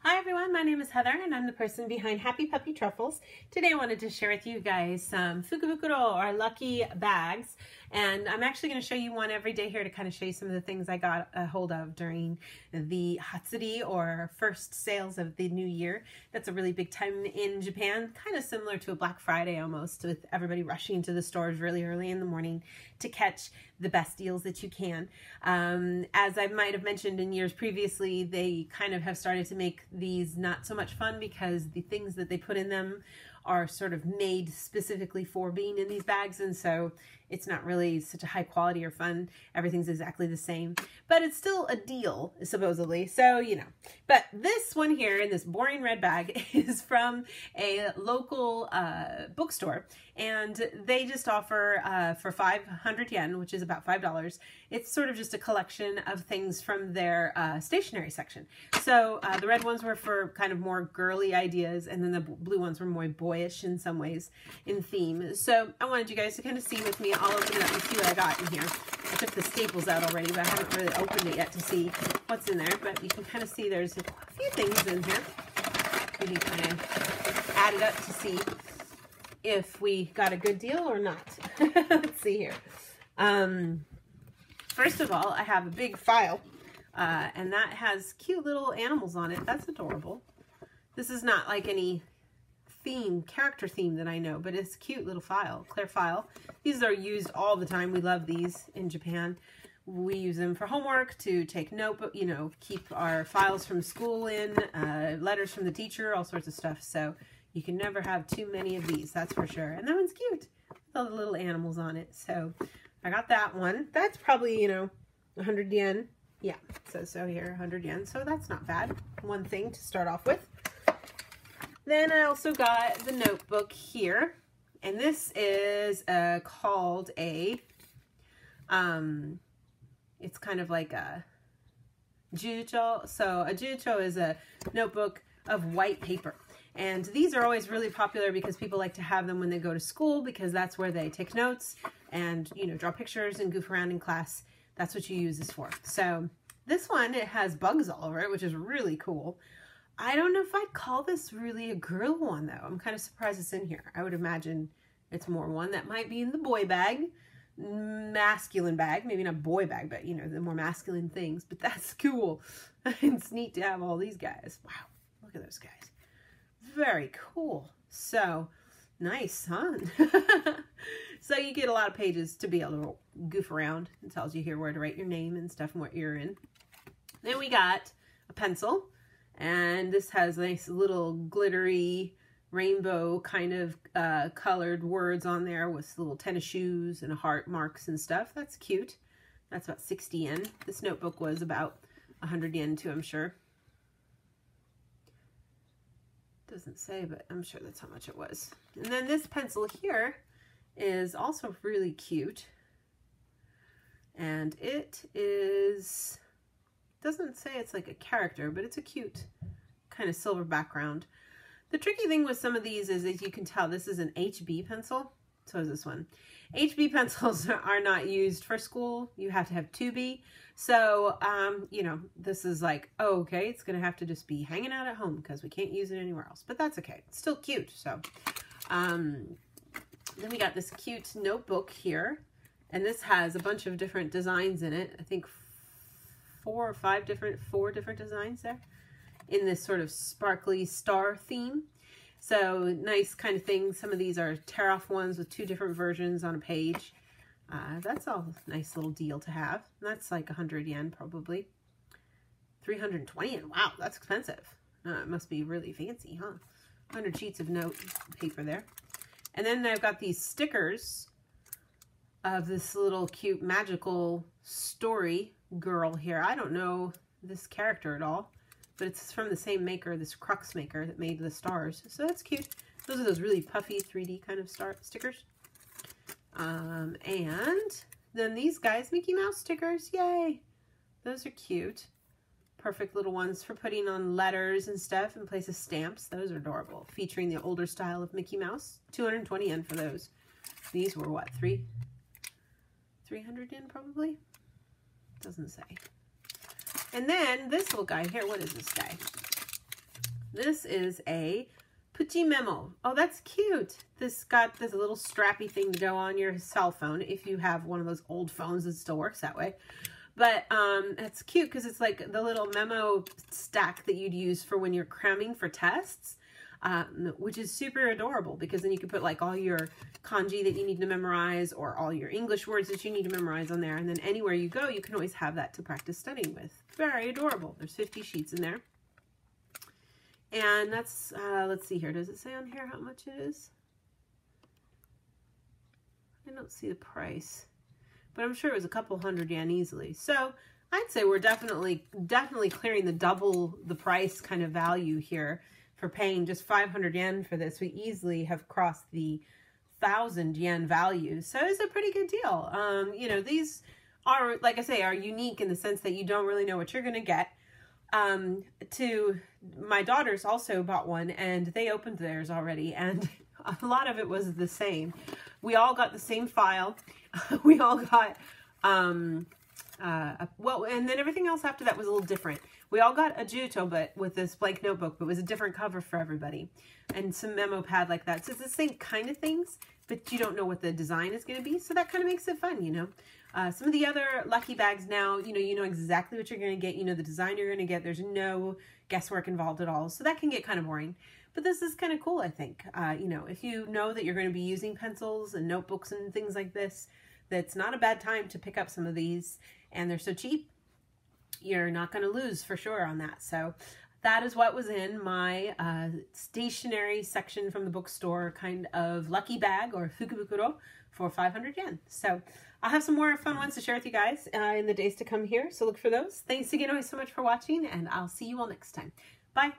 Hi everyone, my name is Heather and I'm the person behind Happy Puppy Truffles. Today I wanted to share with you guys some fukubukuro or lucky bags, and I'm actually going to show you one every day here to kind of show you some of the things I got a hold of during the Hatsuri or first sales of the new year. That's a really big time in Japan, kind of similar to a Black Friday almost, with everybody rushing to the stores really early in the morning to catch the best deals that you can. As I might have mentioned in years previously, they kind of have started to make these not so much fun because the things that they put in them are sort of made specifically for being in these bags, and so it's not really such a high quality or fun. Everything's exactly the same, but it's still a deal supposedly, so you know. But this one here in this boring red bag is from a local bookstore, and they just offer for 500 yen, which is about $5. It's sort of just a collection of things from their stationery section. So the red ones were for kind of more girly ideas, and then the blue ones were more boyish in some ways in theme. So I wanted you guys to kind of see with me. I'll open it up and see what I got in here. I took the staples out already, but I haven't really opened it yet to see what's in there. But you can kind of see there's a few things in here. We can kind of add it up to see if we got a good deal or not. Let's see here. First of all, I have a big file, and that has cute little animals on it. That's adorable. This is not like any character theme that I know, but it's a cute little file, clear file. These are used all the time. We love these in Japan. We use them for homework, to take note, but you know, keep our files from school in, letters from the teacher, all sorts of stuff. So you can never have too many of these, that's for sure. And that one's cute with all the little animals on it. So I got that one. That's probably, you know, 100 yen. Yeah, so here, 100 yen. So that's not bad. One thing to start off with. Then I also got the notebook here, and this is called a, it's kind of like a jucho. So a jucho is a notebook of white paper. And these are always really popular because people like to have them when they go to school, because that's where they take notes and, you know, draw pictures and goof around in class. That's what you use this for. So this one, it has bugs all over it, which is really cool. I don't know if I'd call this really a girl one, though. I'm kind of surprised it's in here. I would imagine it's more one that might be in the boy bag, masculine bag, maybe not boy bag, but, you know, the more masculine things. But that's cool. It's neat to have all these guys. Wow, look at those guys. Very cool. So, nice, huh? So you get a lot of pages to be able to goof around. It tells you here where to write your name and stuff and what you're in. Then we got a pencil. And this has nice little glittery rainbow kind of colored words on there with little tennis shoes and heart marks and stuff. That's cute. That's about 60 yen. This notebook was about 100 yen too, I'm sure. Doesn't say, but I'm sure that's how much it was. And then this pencil here is also really cute. And it is... doesn't say it's like a character, but it's a cute kind of silver background. The tricky thing with some of these is, as you can tell, this is an HB pencil. So is this one. HB pencils are not used for school. You have to have 2B. So, you know, this is like, oh, okay, it's going to have to just be hanging out at home because we can't use it anywhere else. But that's okay. It's still cute. So, then we got this cute notebook here. And this has a bunch of different designs in it. I think four different designs there in this sort of sparkly star theme. So nice kind of thing. Some of these are tear-off ones with 2 different versions on a page. That's all nice little deal to have. And that's like 100 yen probably. 320 yen. Wow, that's expensive. It must be really fancy, huh? 100 sheets of note paper there. And then I've got these stickers of this little cute magical story girl here. I don't know this character at all, but it's from the same maker, this Crux maker that made the stars. So that's cute. Those are those really puffy 3D kind of star stickers. And then these guys, Mickey Mouse stickers. Yay! Those are cute. Perfect little ones for putting on letters and stuff in place of stamps. Those are adorable. Featuring the older style of Mickey Mouse. 220 yen for those. These were what, 300 yen probably? Doesn't say. And then this little guy here, what is this guy? This is a petit memo. Oh, that's cute. This got this little strappy thing to go on your cell phone if you have one of those old phones that still works that way. But it's cute because it's like the little memo stack that you'd use for when you're cramming for tests, which is super adorable because then you can put like all your kanji that you need to memorize or all your English words that you need to memorize on there. And then anywhere you go, you can always have that to practice studying with. Very adorable. There's 50 sheets in there. And that's, let's see here. Does it say on here how much it is? I don't see the price, but I'm sure it was a couple hundred yen easily. So I'd say we're definitely clearing the double the price kind of value here for paying just 500 yen for this. We easily have crossed the 1,000 yen value. So it's a pretty good deal. You know, these are, like I say, are unique in the sense that you don't really know what you're going to get. My daughters also bought one and they opened theirs already, and a lot of it was the same. We all got the same file. We all got, well, and then everything else after that was a little different. We all got a juto, but with this blank notebook, but it was a different cover for everybody, and some memo pad like that. So it's the same kind of things, but you don't know what the design is going to be. So that kind of makes it fun, you know. Some of the other lucky bags now, you know exactly what you're going to get. You know the design you're going to get. There's no guesswork involved at all. So that can get kind of boring. But this is kind of cool, I think. You know, if you know that you're going to be using pencils and notebooks and things like this, that's not a bad time to pick up some of these. And they're so cheap, you're not going to lose for sure on that. So that is what was in my stationery section from the bookstore kind of lucky bag or fukubukuro for 500 yen. So I'll have some more fun ones to share with you guys in the days to come here. So look for those. Thanks again always so much for watching, and I'll see you all next time. Bye.